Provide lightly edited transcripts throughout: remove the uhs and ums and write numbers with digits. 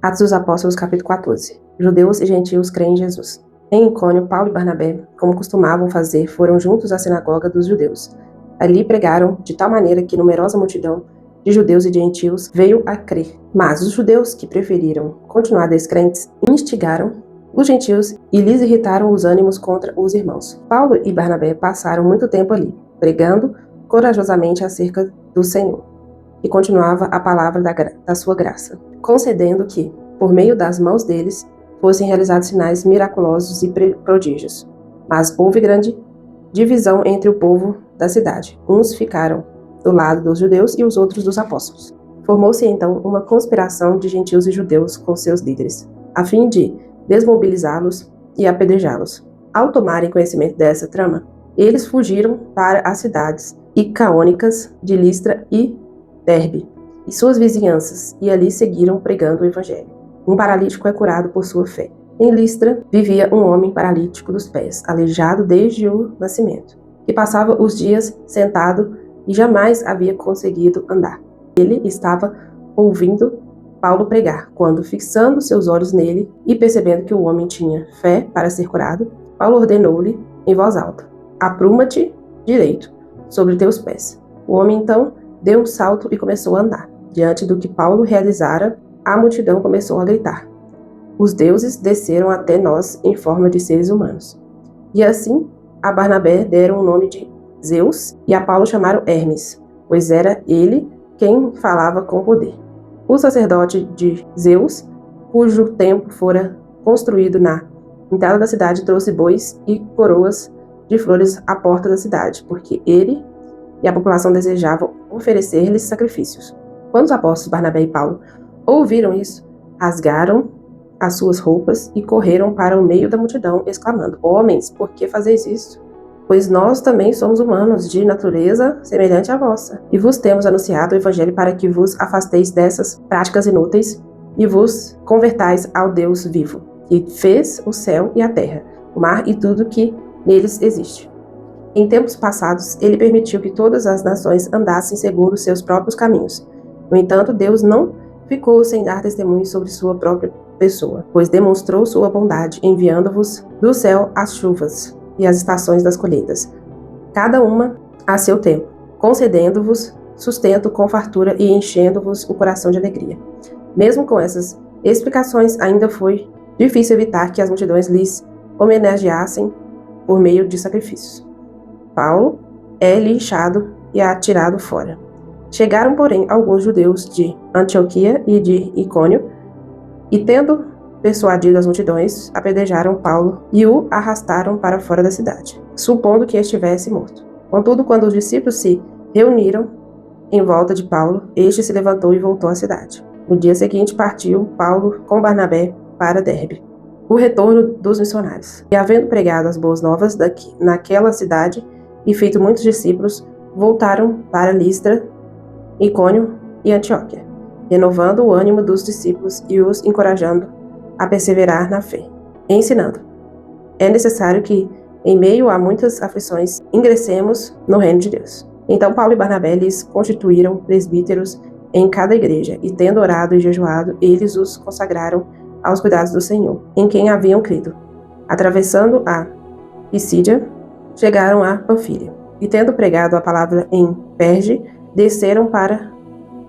Atos dos Apóstolos, capítulo 14. Judeus e gentios creem em Jesus. Em Icônio, Paulo e Barnabé, como costumavam fazer, foram juntos à sinagoga dos judeus. Ali pregaram de tal maneira que numerosa multidão de judeus e gentios veio a crer. Mas os judeus, que preferiram continuar descrentes, instigaram os gentios e lhes irritaram os ânimos contra os irmãos. Paulo e Barnabé passaram muito tempo ali, pregando corajosamente acerca do Senhor, e continuava a palavra da sua graça, concedendo que, por meio das mãos deles, fossem realizados sinais miraculosos e prodígios. Mas houve grande divisão entre o povo da cidade. Uns ficaram do lado dos judeus e os outros dos apóstolos. Formou-se então uma conspiração de gentios e judeus com seus líderes, a fim de desmobilizá-los e apedrejá-los. Ao tomarem conhecimento dessa trama, eles fugiram para as cidades icaônicas de Listra e Derbe e suas vizinhanças, e ali seguiram pregando o evangelho. Um paralítico é curado por sua fé. Em Listra vivia um homem paralítico dos pés, aleijado desde o nascimento, que passava os dias sentado e jamais havia conseguido andar. Ele estava ouvindo Paulo pregar, quando, fixando seus olhos nele e percebendo que o homem tinha fé para ser curado, Paulo ordenou-lhe em voz alta: "Apruma-te direito sobre teus pés." O homem então deu um salto e começou a andar. Diante do que Paulo realizara, a multidão começou a gritar: "Os deuses desceram até nós em forma de seres humanos." E assim a Barnabé deram o nome de Zeus e a Paulo chamaram Hermes, pois era ele quem falava com poder. O sacerdote de Zeus, cujo templo fora construído na entrada da cidade, trouxe bois e coroas de flores à porta da cidade, porque ele e a população desejavam oferecer-lhes sacrifícios. Quando os apóstolos Barnabé e Paulo ouviram isso, rasgaram as suas roupas e correram para o meio da multidão, exclamando: "Homens, por que fazeis isso? Pois nós também somos humanos, de natureza semelhante à vossa, e vos temos anunciado o evangelho para que vos afasteis dessas práticas inúteis e vos convertais ao Deus vivo, que fez o céu e a terra, o mar e tudo que neles existe. Em tempos passados, ele permitiu que todas as nações andassem segundo seus próprios caminhos. No entanto, Deus não ficou sem dar testemunho sobre sua própria pessoa, pois demonstrou sua bondade, enviando-vos do céu as chuvas e as estações das colheitas, cada uma a seu tempo, concedendo-vos sustento com fartura e enchendo-vos o coração de alegria." Mesmo com essas explicações, ainda foi difícil evitar que as multidões lhes homenageassem por meio de sacrifícios. Paulo é linchado e atirado fora. Chegaram, porém, alguns judeus de Antioquia e de Icônio, e tendo persuadido as multidões, apedrejaram Paulo e o arrastaram para fora da cidade, supondo que estivesse morto. Contudo, quando os discípulos se reuniram em volta de Paulo, este se levantou e voltou à cidade. No dia seguinte partiu Paulo com Barnabé para Derbe. O retorno dos missionários. E havendo pregado as boas novas naquela cidade e feito muitos discípulos, voltaram para Listra, Icônio e Antioquia, renovando o ânimo dos discípulos e os encorajando a perseverar na fé, ensinando: "É necessário que, em meio a muitas aflições, ingressemos no reino de Deus." Então Paulo e Barnabé lhes constituíram presbíteros em cada igreja, e tendo orado e jejuado, eles os consagraram aos cuidados do Senhor, em quem haviam crido. Atravessando a Pisídia, chegaram a Panfília, e tendo pregado a palavra em Perge, desceram para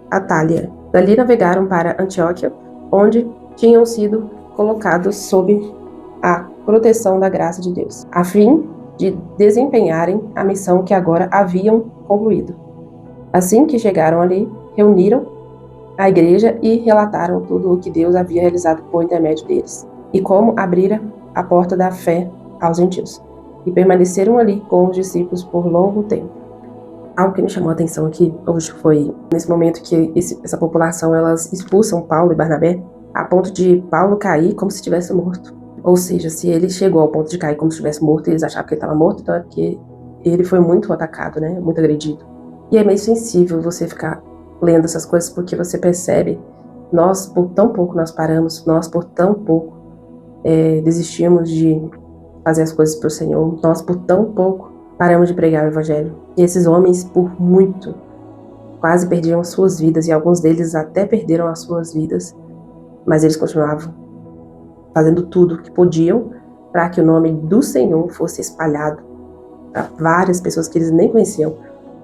Atália. Dali navegaram para Antioquia, onde tinham sido colocados sob a proteção da graça de Deus, a fim de desempenharem a missão que agora haviam concluído. Assim que chegaram ali, reuniram a igreja e relataram tudo o que Deus havia realizado por intermédio deles, e como abrira a porta da fé aos gentios, e permaneceram ali com os discípulos por longo tempo. Algo que me chamou a atenção aqui hoje foi nesse momento que essa população, elas expulsam Paulo e Barnabé, a ponto de Paulo cair como se estivesse morto. Ou seja, se ele chegou ao ponto de cair como se estivesse morto e eles achavam que ele estava morto, então é porque ele foi muito atacado, né? Muito agredido. E é meio sensível você ficar lendo essas coisas, porque você percebe, nós por tão pouco nós paramos, nós por tão pouco desistimos de fazer as coisas para o Senhor, nós por tão pouco paramos de pregar o evangelho. E esses homens, por muito, quase perderam suas vidas, e alguns deles até perderam as suas vidas mas eles continuavam fazendo tudo o que podiam para que o nome do Senhor fosse espalhado para várias pessoas que eles nem conheciam.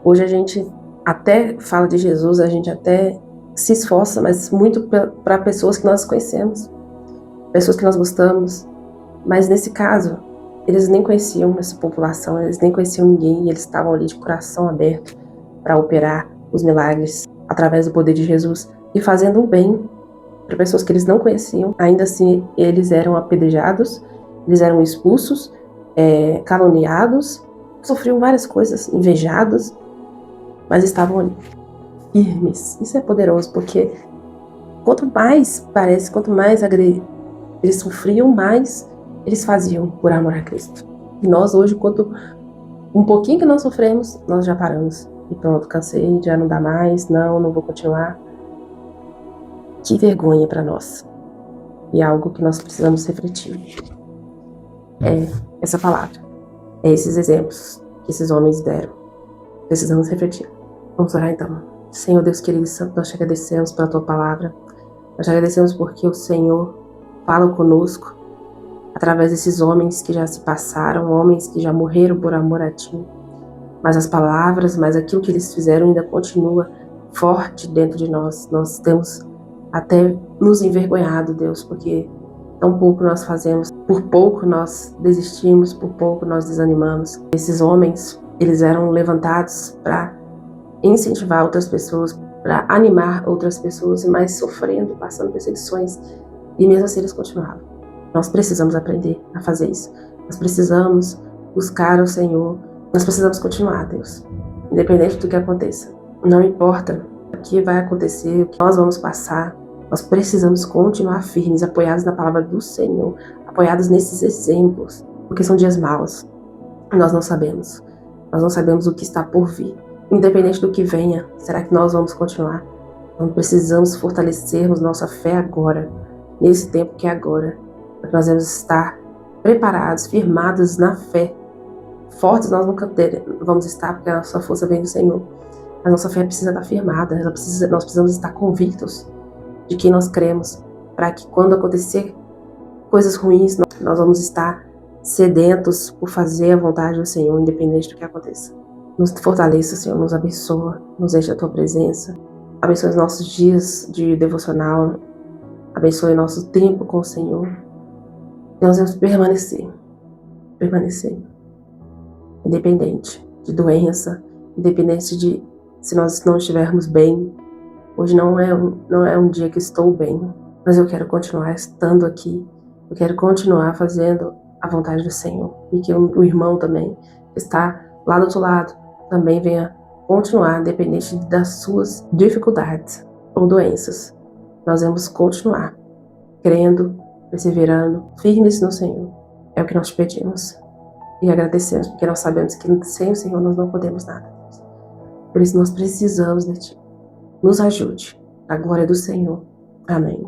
Hoje a gente até fala de Jesus, a gente até se esforça, mas muito para pessoas que nós conhecemos, pessoas que nós gostamos. Mas nesse caso, eles nem conheciam essa população, eles nem conheciam ninguém, e eles estavam ali de coração aberto para operar os milagres através do poder de Jesus e fazendo o bem para pessoas que eles não conheciam. Ainda assim, eles eram apedrejados, eles eram expulsos, caluniados, sofriam várias coisas, invejados, mas estavam ali, firmes. Isso é poderoso, porque quanto mais eles sofriam, mais eles faziam por amor a Cristo. E nós hoje, um pouquinho que nós sofremos, nós já paramos. E pronto, cansei, já não dá mais, não vou continuar. Que vergonha para nós. E é algo que nós precisamos refletir. É essa palavra, é esses exemplos que esses homens deram. Precisamos refletir. Vamos orar então. Senhor Deus querido e santo, nós te agradecemos pela tua palavra. Nós te agradecemos porque o Senhor fala conosco através desses homens que já se passaram, homens que já morreram por amor a ti. Mas as palavras, mas aquilo que eles fizeram ainda continua forte dentro de nós. Nós temos até nos envergonhado, Deus, porque tão pouco nós fazemos, por pouco nós desistimos, por pouco nós desanimamos. Esses homens, eles eram levantados para incentivar outras pessoas, para animar outras pessoas, mas sofrendo, passando perseguições, e mesmo assim eles continuavam. Nós precisamos aprender a fazer isso. Nós precisamos buscar o Senhor. Nós precisamos continuar, Deus, independente do que aconteça. Não importa o que vai acontecer, o que nós vamos passar, nós precisamos continuar firmes, apoiados na palavra do Senhor, apoiados nesses exemplos, porque são dias maus. Nós não sabemos. Nós não sabemos o que está por vir. Independente do que venha, será que nós vamos continuar? Então precisamos fortalecermos nossa fé agora, nesse tempo que é agora, para que nós devemos estar preparados, firmados na fé. Fortes nós nunca vamos estar, porque a nossa força vem do Senhor. A nossa fé precisa estar firmada, nós precisamos estar convictos de quem nós cremos, para que quando acontecer coisas ruins, nós vamos estar sedentos por fazer a vontade do Senhor, independente do que aconteça. Nos fortaleça, Senhor, nos abençoa, nos enche a tua presença, abençoe os nossos dias de devocional, abençoe nosso tempo com o Senhor. Nós vamos permanecer, independente de doença, independente de se nós não estivermos bem. Hoje não é um dia que estou bem, mas eu quero continuar estando aqui, eu quero continuar fazendo a vontade do Senhor, e que o irmão também que está lá do outro lado também venha continuar, independente das suas dificuldades ou doenças. Nós vamos continuar crendo, perseverando, firmes no Senhor. É o que nós te pedimos e agradecemos, porque nós sabemos que sem o Senhor nós não podemos nada. Por isso nós precisamos de Ti. Nos ajude. A glória do Senhor. Amém.